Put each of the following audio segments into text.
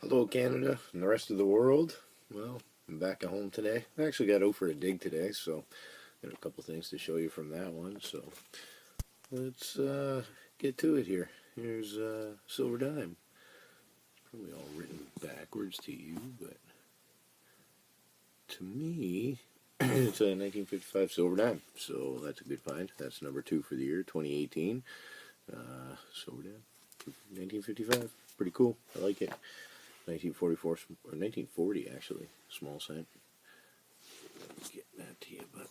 Hello, Canada and the rest of the world. Well, I'm back at home today. I actually got out for a dig today, so got a couple things to show you from that one. So let's get to it here. Here's Silver Dime. Probably all written backwards to you, but to me, it's a 1955 Silver Dime. So that's a good find. That's number 2 for the year, 2018. Silver Dime, 1955. Pretty cool. I like it. 1944 or 1940 actually, small cent. Get that to you, but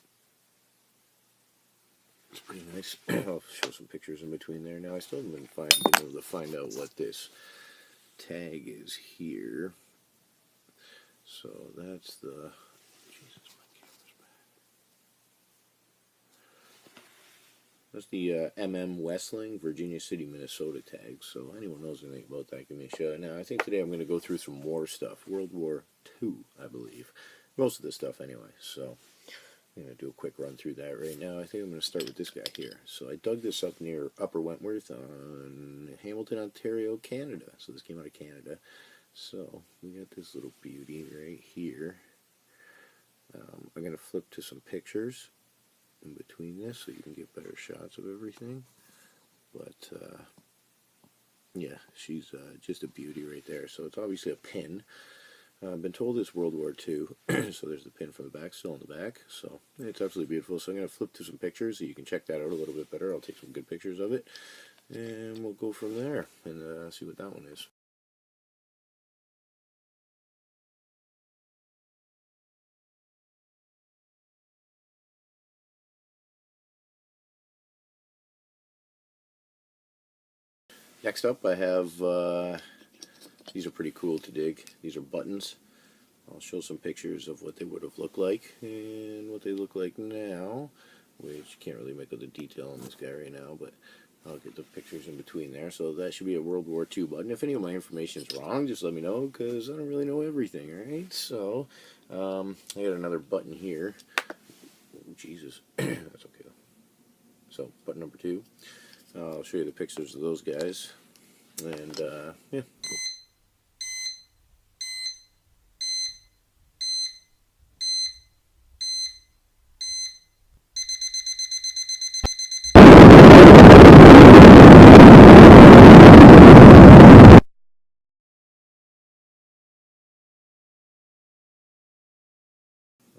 it's pretty nice. I'll show some pictures in between there. Now I still haven't been able to find out what this tag is here. So that's the Jesus, my camera's bad. That's the MM Virginia City, Minnesota tag. So anyone knows anything about that, give me a shout. Now I think today I'm going to go through some war stuff. World War II, I believe. Most of the stuff anyway. So I'm going to do a quick run through that right now. I think I'm going to start with this guy here. So I dug this up near Upper Wentworth on Hamilton, Ontario, Canada. So this came out of Canada. So we got this little beauty right here. I'm going to flip to some pictures in between this so you can get better shots of everything. But yeah, she's just a beauty right there. So it's obviously a pin. I've been told it's World War II, so there's the pin from the back, still in the back. So it's absolutely beautiful. So I'm going to flip to some pictures so you can check that out a little bit better. I'll take some good pictures of it, and we'll go from there and see what that one is. Next up, I have, these are pretty cool to dig. These are buttons. I'll show some pictures of what they would have looked like and what they look like now, which can't really make out the detail on this guy right now, but I'll get the pictures in between there. So that should be a World War II button. If any of my information is wrong, just let me know, because I don't really know everything, right? So I got another button here. Oh, Jesus. That's okay though. So button number 2. I'll show you the pictures of those guys. And yeah.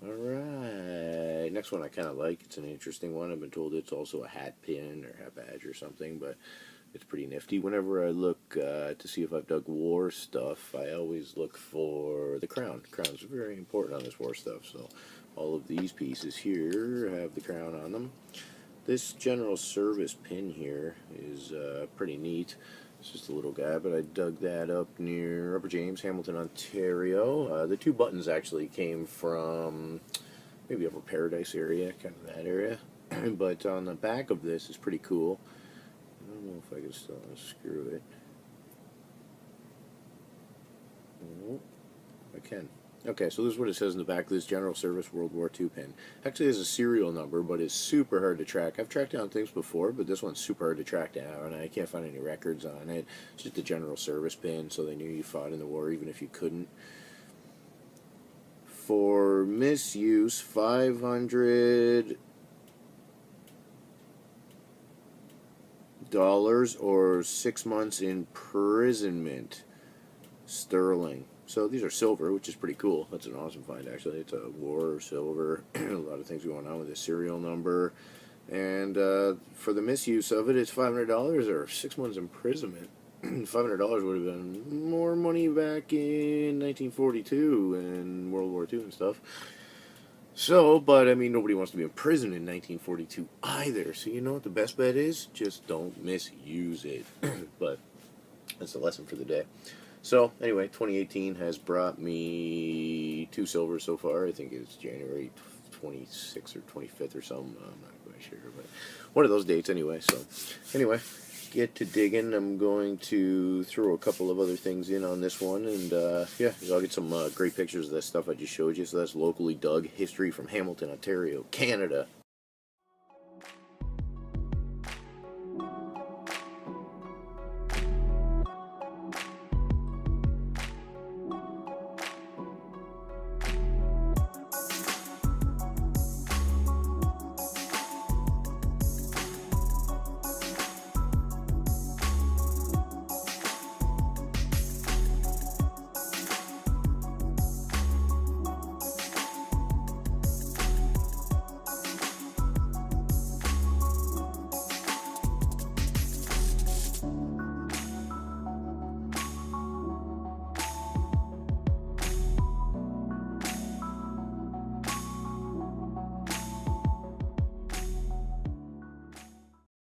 Alright, next one I kind of like. It's an interesting one. I've been told it's also a hat pin or hat badge or something, but it's pretty nifty. Whenever I look to see if I've dug war stuff, I always look for the crown. The crown's very important on this war stuff, so all of these pieces here have the crown on them. This general service pin here is pretty neat. It's just a little guy, but I dug that up near Upper James, Hamilton, Ontario. The 2 buttons actually came from maybe Upper Paradise area, kind of that area. But on the back of this is pretty cool. I don't know if I can still unscrew it. Oh, I can. Okay, so this is what it says in the back of this General Service World War II pin. Actually has a serial number, but it's super hard to track. I've tracked down things before, but this one's super hard to track down, and I can't find any records on it. It's just a General Service pin, so they knew you fought in the war, even if you couldn't. For misuse, $500 or 6 months imprisonment, sterling. So these are silver, which is pretty cool. That's an awesome find, actually. It's a war silver. A lot of things going on with the serial number. And for the misuse of it, it's $500 or 6 months imprisonment. $500 would have been more money back in 1942 and World War II and stuff. So, but I mean, nobody wants to be in prison in 1942 either. So you know what the best bet is? Just don't misuse it. But that's the lesson for the day. So, anyway, 2018 has brought me 2 silvers so far. I think it's January 26th or 25th or something. I'm not quite sure, but one of those dates anyway. So, anyway, get to digging. I'm going to throw a couple of other things in on this one, and yeah, I'll get some great pictures of that stuff I just showed you. So that's locally dug history from Hamilton, Ontario, Canada.